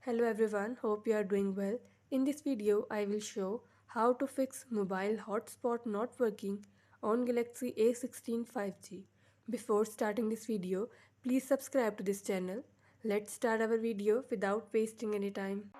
Hello everyone, hope you are doing well. In this video, I will show how to fix mobile hotspot not working on Galaxy A16 5G. Before starting this video, please subscribe to this channel. Let's start our video without wasting any time.